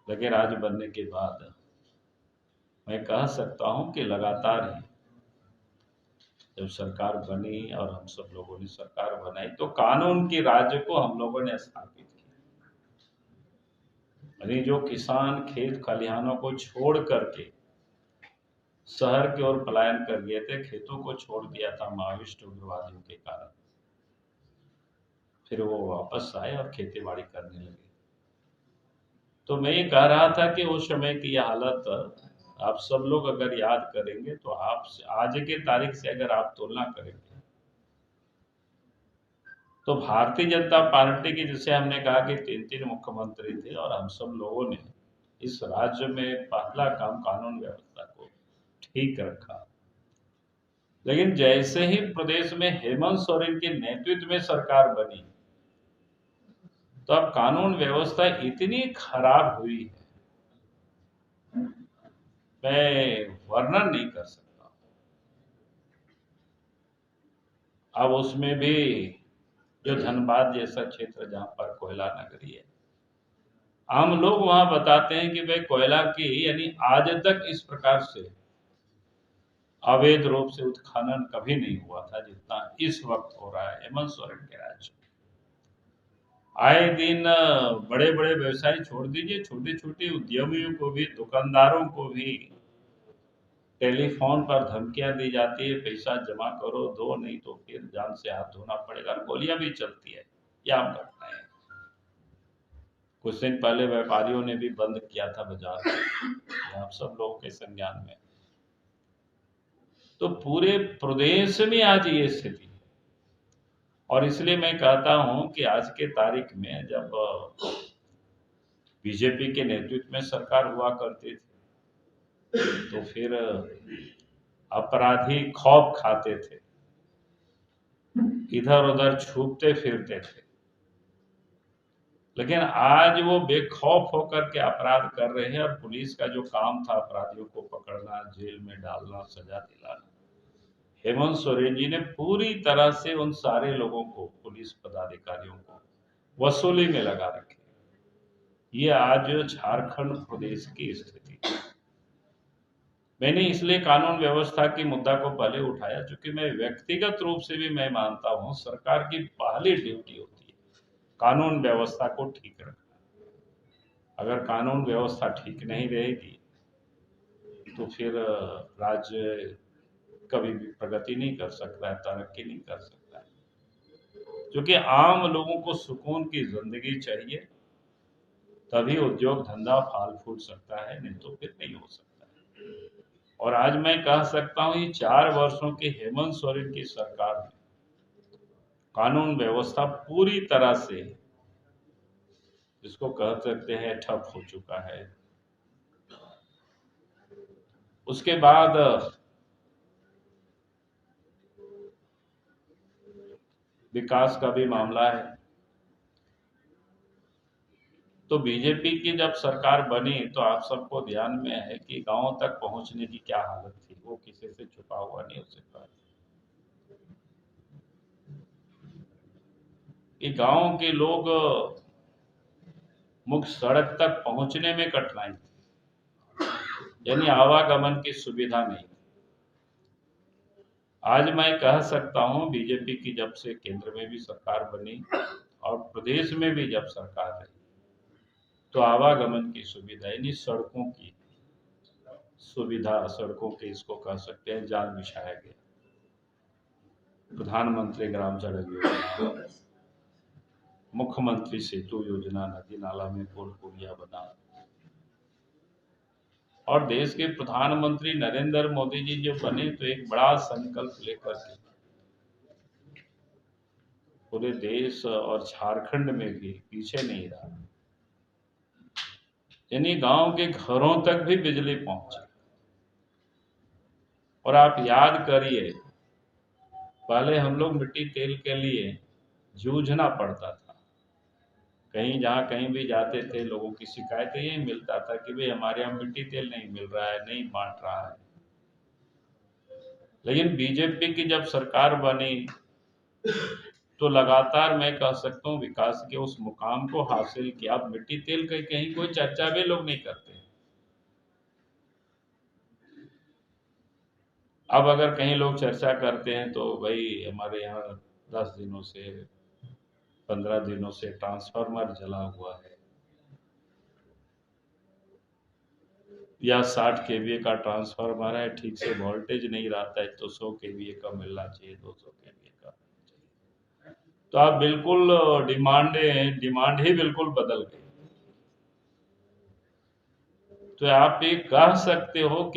लेकिन आज बनने के बाद मैं कह सकता हूं कि लगातार ही जब सरकार बनी और हम सब लोगों ने सरकार बनाई तो कानून के राज्य को हम लोगों ने स्थापित किया। यानी जो किसान खेत खलिहानों को छोड़ करके शहर की ओर पलायन कर गए थे, खेतों को छोड़ दिया था माओवादिस्ट उग्रवादियों के कारण, फिर वो वापस आए और खेती बाड़ी करने लगे। तो मैं ये कह रहा था कि उस समय की यह हालत आप सब लोग अगर याद करेंगे तो आप आज के तारीख से अगर आप तुलना करेंगे तो भारतीय जनता पार्टी की, जिसे हमने कहा कि 3 मुख्यमंत्री थे और हम सब लोगों ने इस राज्य में पहला काम कानून व्यवस्था को ठीक रखा। लेकिन जैसे ही प्रदेश में हेमंत सोरेन के नेतृत्व में सरकार बनी तो अब कानून व्यवस्था इतनी खराब हुई है, मैं वर्णन नहीं कर सकता। अब उसमें भी जो धनबाद जैसा क्षेत्र जहां पर कोयला नगरी है, आम लोग वहां बताते हैं कि भाई कोयला की यानी आज तक इस प्रकार से अवैध रूप से उत्खनन कभी नहीं हुआ था जितना इस वक्त हो रहा है हेमंत सोरेन के राज्य में। आए दिन बड़े बड़े व्यवसायी छोड़ दीजिए, छोटे छोटे उद्यमियों को भी, दुकानदारों को भी टेलीफोन पर धमकियां दी जाती है, पैसा जमा करो, दो नहीं तो फिर जान से हाथ धोना पड़ेगा। गोलियां भी चलती है, ये आम घटना है। कुछ दिन पहले व्यापारियों ने भी बंद किया था बाजार, आप सब लोगों के संज्ञान में। तो पूरे प्रदेश में आज ये स्थिति है और इसलिए मैं कहता हूं कि आज के तारीख में जब बीजेपी के नेतृत्व में सरकार हुआ करती थी तो फिर अपराधी खौफ खाते थे, इधर उधर छुपते फिरते थे। लेकिन आज वो बेखौफ होकर के अपराध कर रहे हैं और पुलिस का जो काम था अपराधियों को पकड़ना, जेल में डालना, सजा दिलाना, हेमंत सोरेन जी ने पूरी तरह से उन सारे लोगों को, पुलिस पदाधिकारियों को वसूली में लगा रखे। ये आज झारखंड प्रदेश की स्थिति। मैंने इसलिए कानून व्यवस्था की मुद्दा को पहले उठाया क्योंकि मैं व्यक्तिगत रूप से भी मैं मानता हूं सरकार की पहली ड्यूटी होती है कानून व्यवस्था को ठीक रखना। अगर कानून व्यवस्था ठीक नहीं रहेगी तो फिर राज्य कभी भी प्रगति नहीं कर सकता है, तरक्की नहीं कर सकता है। क्योंकि आम लोगों को सुकून की जिंदगी चाहिए, तभी उद्योग धंधा फल फूल सकता है, नहीं तो फिर नहीं हो सकता है। और आज मैं कह सकता हूं ये 4 वर्षों की हेमंत सोरेन की सरकार में कानून व्यवस्था पूरी तरह से, जिसको कह सकते हैं, ठप हो चुका है। उसके बाद विकास का भी मामला है। तो बीजेपी की जब सरकार बनी तो आप सबको ध्यान में है कि गांव तक पहुंचने की क्या हालत थी, वो किसी से छुपा हुआ नहीं हो सकता। कि गांव के लोग मुख्य सड़क तक पहुंचने में कठिनाई थी, यानी आवागमन की सुविधा नहीं। आज मैं कह सकता हूं बीजेपी की जब से केंद्र में भी सरकार बनी और प्रदेश में भी जब सरकार रही तो आवागमन की सुविधा यानी सड़कों की सुविधा, सड़कों के, इसको कह सकते हैं, जाल बिछाया गया। प्रधानमंत्री ग्राम सड़क योजना, मुख्यमंत्री सेतु योजना, नदी नाला में पुल पुलिया बना, और देश के प्रधानमंत्री नरेंद्र मोदी जी जो बने तो एक बड़ा संकल्प लेकर के पूरे देश और झारखंड में भी पीछे नहीं रहा, यानी गांव के घरों तक भी बिजली पहुंची। और आप याद करिए, पहले हम लोग मिट्टी तेल के लिए जूझना पड़ता था। कहीं जहां कहीं भी जाते थे लोगों की शिकायत यही मिलता था कि भाई हमारे यहाँ मिट्टी तेल नहीं मिल रहा है, नहीं बांट रहा है। लेकिन बीजेपी की जब सरकार बनी तो लगातार मैं कह सकता हूँ विकास के उस मुकाम को हासिल किया। अब मिट्टी तेल की कहीं कोई चर्चा भी लोग नहीं करते। अब अगर कहीं लोग चर्चा करते हैं तो भाई हमारे यहाँ 10 दिनों से 15 दिनों से ट्रांसफार्मर जला हुआ है, या 60 kVA का ट्रांसफार्मर है, ठीक से वोल्टेज नहीं रहता है, तो 100 kVA का मिलना चाहिए, 200 kVA का मिलना चाहिए। तो आप बिल्कुल डिमांड ही बिल्कुल बदल गई। तो आप ये कह सकते हो कि